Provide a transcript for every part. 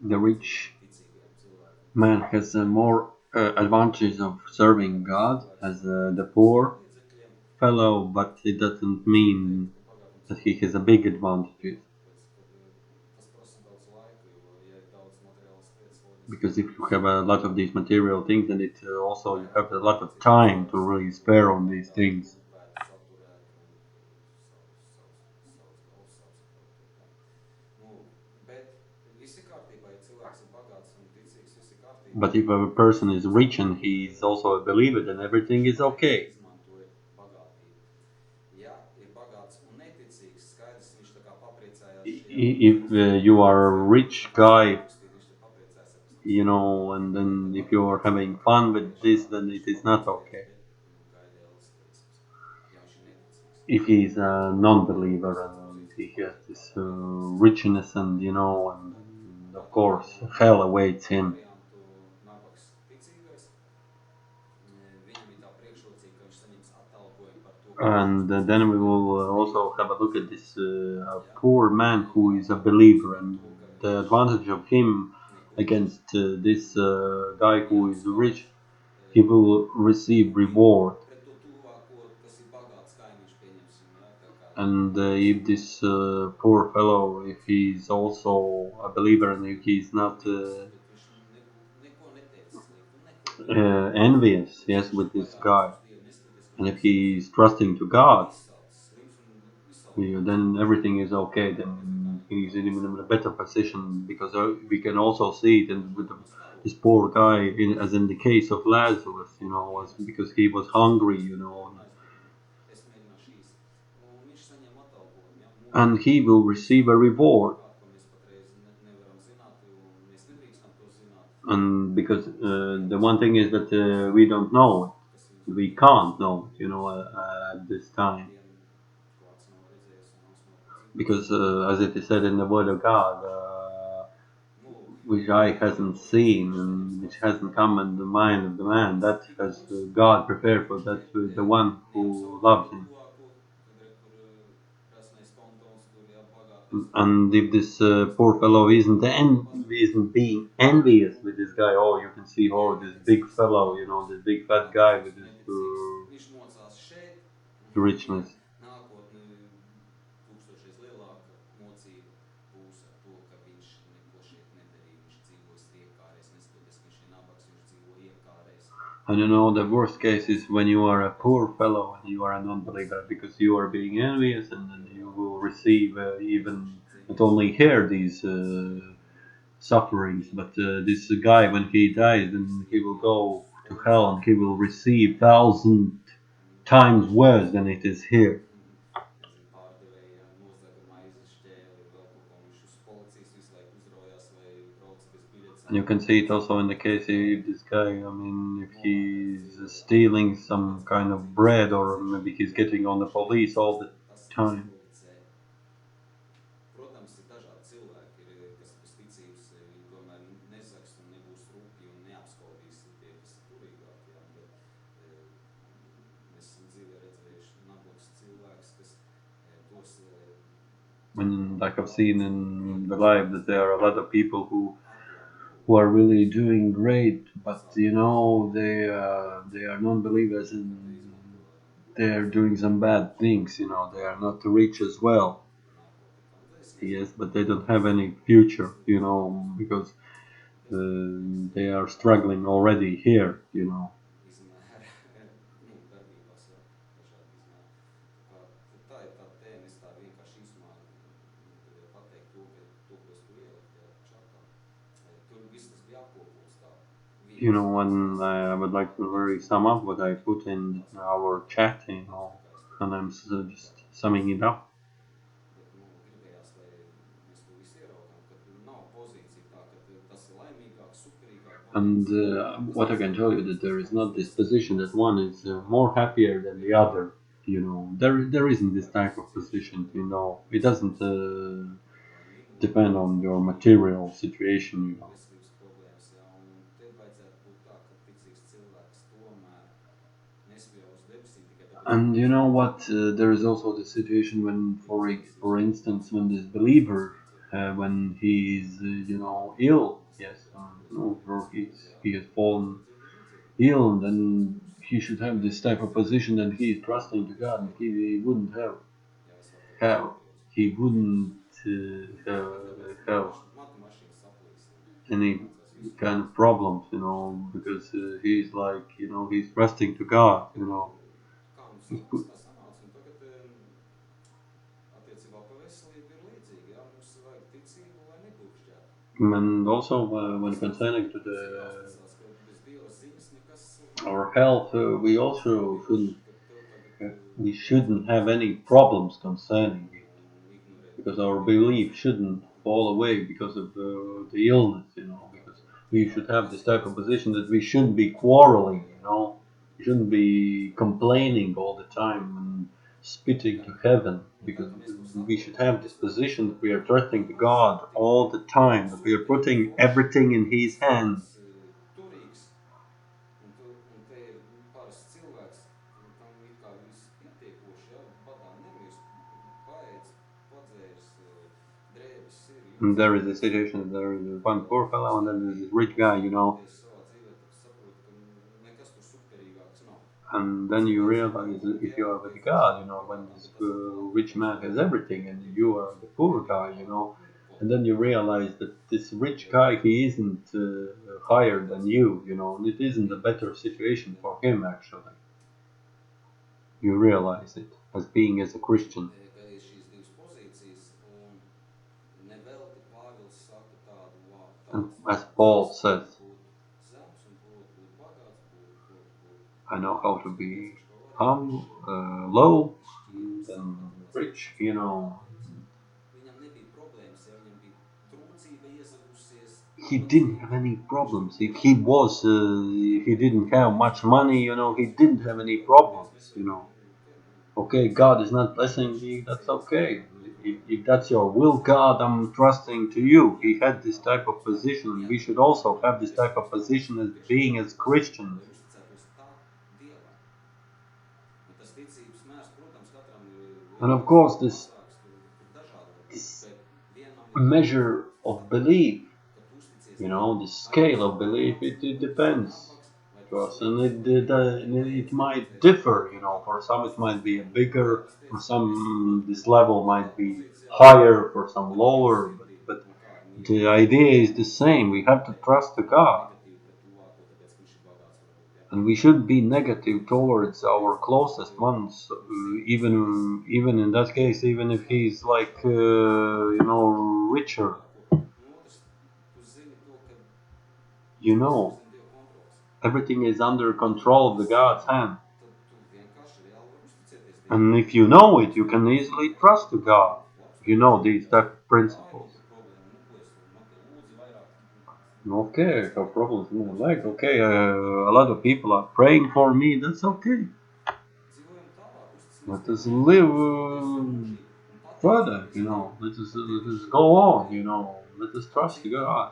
The rich man has more advantages of serving God as the poor fellow, but it doesn't mean that he has a big advantages. Because if you have a lot of these material things, then it also you have a lot of time to really spare on these things. But if a person is rich and he is also a believer, then everything is okay. If you are a rich guy, and then if you are having fun with this, then it is not okay. If he is a non-believer and he has this richness and of course hell awaits him. And then we will also have a look at this poor man who is a believer and the advantage of him against this guy who is rich. He will receive reward. And if this poor fellow, if he's also a believer and if he's not envious, yes, with this guy, and if he's trusting to God, then everything is okay. Then he's even in a better position because we can also see it with this poor guy, as in the case of Lazarus, was because he was hungry, and he will receive a reward. And because the one thing is that we don't know it, we can't know it, at this time, because as it is said in the Word of God, which eye hasn't seen and which hasn't come in the mind of the man, that has God prepared for that the one who loves him. And if this poor fellow isn't being envious with this guy, oh, you can see, oh, this big fellow, this big fat guy with this richness. And the worst case is when you are a poor fellow and you are a non-believer because you are being envious, and then you will receive even not only here these sufferings, but this guy, when he dies, then he will go to hell and he will receive 1,000 times worse than it is here. And you can see it also in the case if this guy, I mean, if he's stealing some kind of bread or maybe he's getting on the police all the time. When, like I've seen in the life, that there are a lot of people who are really doing great, but they are non-believers and they are doing some bad things. They are not rich as well. Yes, but they don't have any future. Because they are struggling already here. When I would like to really sum up what I put in our chat, and I'm just summing it up. And what I can tell you that there is not this position that one is more happier than the other. There isn't this type of position. It doesn't depend on your material situation. And you know what? There is also the situation when, for instance, when this believer, when he's ill, yes, or he has fallen ill, then he should have this type of position that he is trusting to God, and he wouldn't have he wouldn't have any kind of problems, because he's like, he's trusting to God, He's put, and also when concerning to the our health, we also shouldn't have any problems concerning it, because our belief shouldn't fall away because of the illness, because we should have this type of position that we shouldn't be quarreling, we shouldn't be complaining all the time and spitting to heaven, because we should have this position that we are trusting to God all the time, that we are putting everything in His hands. And there is a situation, there is one poor fellow and then there's this rich guy, and then you realize that if you are with God, when this rich man has everything and you are the poor guy, and then you realize that this rich guy, he isn't higher than you, and it isn't a better situation for him actually. You realize it as being as a Christian. And as Paul says, I know how to be humble, low, and then rich. He didn't have any problems. If he didn't have much money, he didn't have any problems. Okay, God is not blessing me, that's okay. If that's your will, God, I'm trusting to you. He had this type of position. We should also have this type of position as being as Christians. And of course, this measure of belief, the scale of belief, it depends to us, and it might differ. For some it might be a bigger, for some this level might be higher, for some lower, but the idea is the same. We have to trust to God, and we should be negative towards our closest ones, even in that case, even if he's like richer, you know. Everything is under control of the God's hand. And if you know it, you can easily trust to God. You know these type of principles. Okay, I have problems with my leg. Okay, a lot of people are praying for me. That's okay. Let us live further. Let us go on. Let us trust God.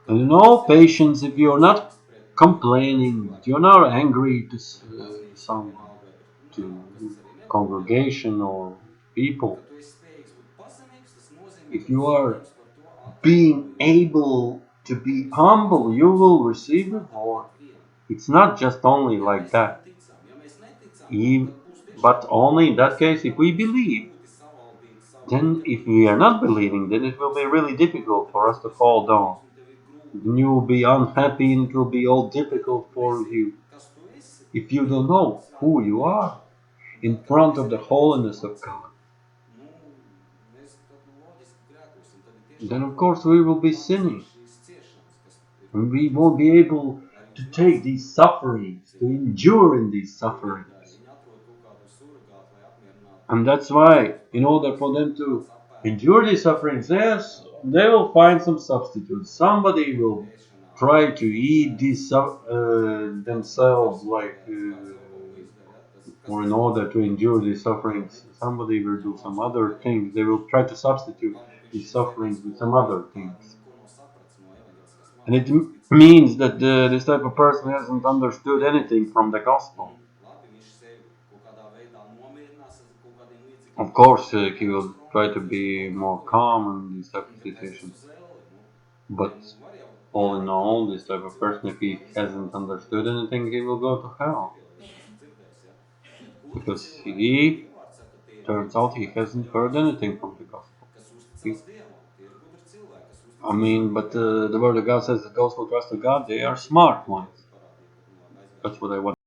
And patience. If you're not complaining, if you're not angry to someone, to congregation or people, if you are being able to be humble, you will receive reward. It's not just only like that. But only in that case if we believe. Then if we are not believing, then it will be really difficult for us to fall down. Then you will be unhappy and it will be all difficult for you. If you don't know who you are in front of the holiness of God, then of course we will be sinning. And we won't be able to take these sufferings, to endure in these sufferings. And that's why, in order for them to endure these sufferings, yes, they will find some substitutes. Somebody will try to eat these themselves, like, or in order to endure these sufferings, somebody will do some other things. They will try to substitute these sufferings with some other things. And it means that this type of person hasn't understood anything from the gospel. Of course, he will try to be more calm in these type of situations. But all in all, this type of person, if he hasn't understood anything, he will go to hell. Because he turns out he hasn't heard anything from the gospel. He, I mean, but the word of God says that those who trust in God, they are smart ones. That's what I want.